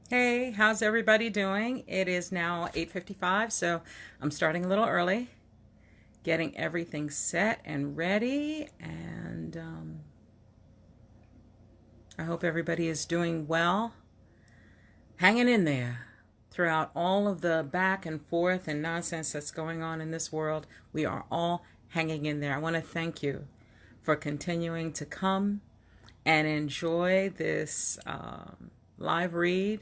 Hey, how's everybody doing? It is now 8:55, so I'm starting a little early, getting everything set and ready, and I hope everybody is doing well, hanging in there throughout all of the back and forth and nonsense that's going on in this world. We are all hanging in there. I want to thank you for continuing to come and enjoy this live read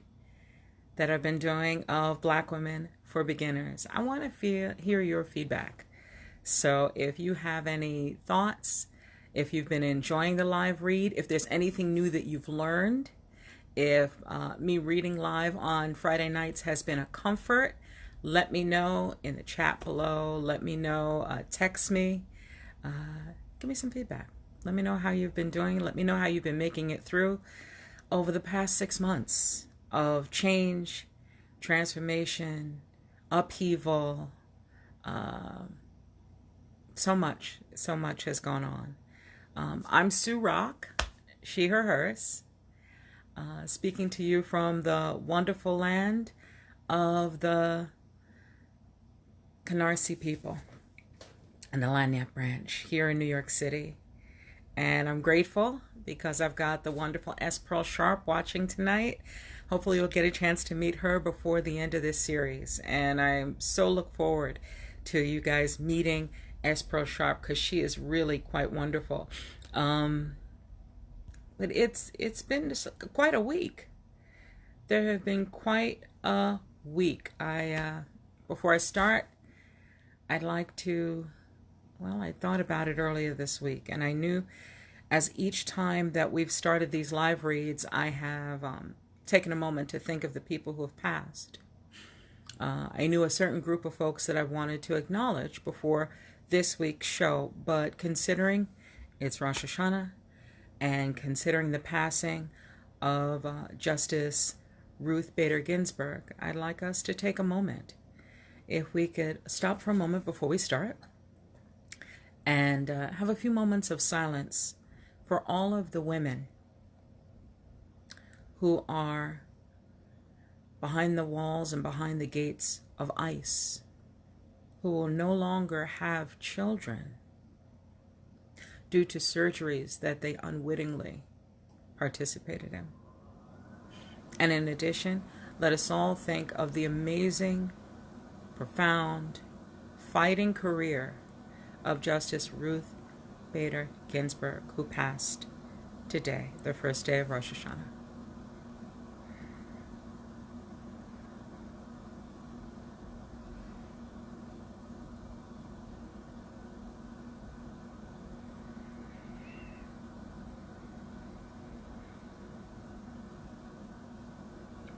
that I've been doing of Black Women for Beginners. I want to hear your feedback. So if you have any thoughts, if you've been enjoying the live read, if there's anything new that you've learned, if me reading live on Friday nights has been a comfort, let me know in the chat below. Let me know, text me, give me some feedback. Let me know how you've been doing. Let me know how you've been making it through over the past 6 months of change, transformation, upheaval. So much has gone on. I'm Sue Rock, she, her, hers, speaking to you from the wonderful land of the Canarsie people and the Lagniappe branch here in New York City. And I'm grateful because I've got the wonderful S. Pearl Sharp watching tonight. Hopefully you'll get a chance to meet her before the end of this series. And I so look forward to you guys meeting S. Pearl Sharp because she is really quite wonderful. But it's been just quite a week. There have been quite a week. Before I start, I'd like to, I thought about it earlier this week, and I knew as each time that we've started these live reads, I have taken a moment to think of the people who have passed. I knew a certain group of folks that I wanted to acknowledge before this week's show, but considering it's Rosh Hashanah and considering the passing of Justice Ruth Bader Ginsburg, I'd like us to take a moment. If we could stop for a moment before we start and have a few moments of silence for all of the women who are behind the walls and behind the gates of ICE, who will no longer have children due to surgeries that they unwittingly participated in. And in addition, let us all think of the amazing, profound, fighting career of Justice Ruth Bader Ginsburg, who passed today, the first day of Rosh Hashanah.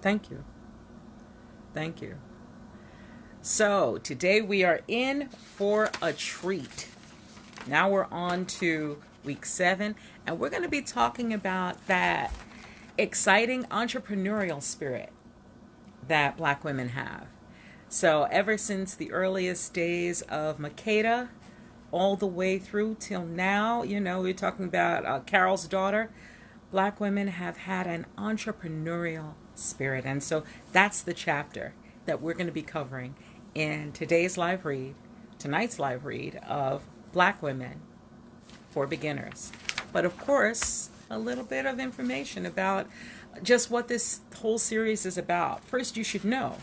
Thank you. Thank you. So today we are in for a treat. Now we're on to week 7, and we're going to be talking about that exciting entrepreneurial spirit that Black women have. So ever since the earliest days of Makeda, all the way through till now, we're talking about Carol's daughter, Black women have had an entrepreneurial spirit. And so that's the chapter that we're going to be covering in tonight's live read of Black Women for Beginners. But of course, a little bit of information about just what this whole series is about. First, you should know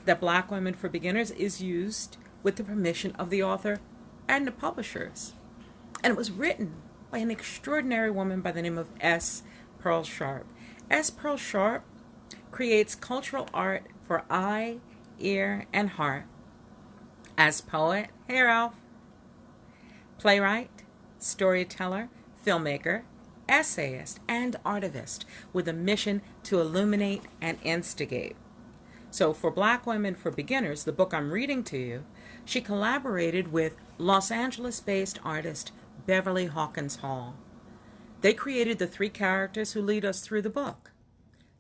that Black Women for Beginners is used with the permission of the author and the publishers. And it was written by an extraordinary woman by the name of S. Pearl Sharp. S. Pearl Sharp creates cultural art for eye, ear, and heart as poet, hey Ralph, playwright, storyteller, filmmaker, essayist, and artivist with a mission to illuminate and instigate. So for Black Women for Beginners, the book I'm reading to you, she collaborated with Los Angeles-based artist Beverly Hawkins Hall. They created the 3 characters who lead us through the book.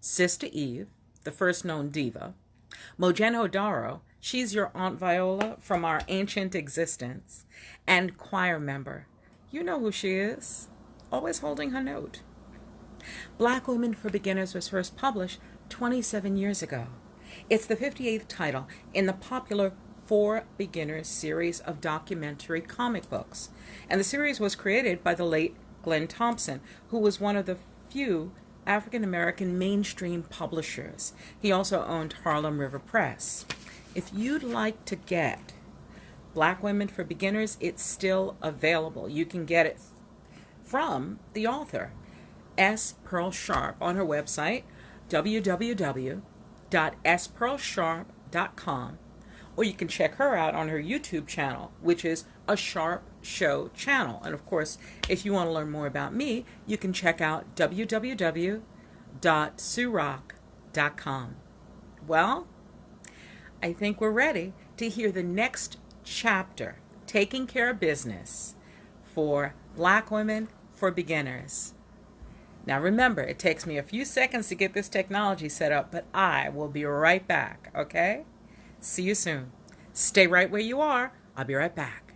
Sister Eve, the first known diva. Mojenhodaro, she's your Aunt Viola from our ancient existence. And choir member. You know who she is. Always holding her note. Black Women for Beginners was first published 27 years ago. It's the 58th title in the popular For Beginners series of documentary comic books. And the series was created by the late Glenn Thompson, who was one of the few African American mainstream publishers. He also owned Harlem River Press. If you'd like to get Black Women for Beginners, it's still available. You can get it from the author, S. Pearl Sharp, on her website, www.spearlsharp.com, or you can check her out on her YouTube channel, which is A Sharp Show channel. And of course, if you want to learn more about me, you can check out www.suerock.com. Well, I think we're ready to hear the next chapter, Taking Care of Business, for Black Women for Beginners. Now remember, it takes me a few seconds to get this technology set up, but I will be right back, okay? See you soon. Stay right where you are. I'll be right back.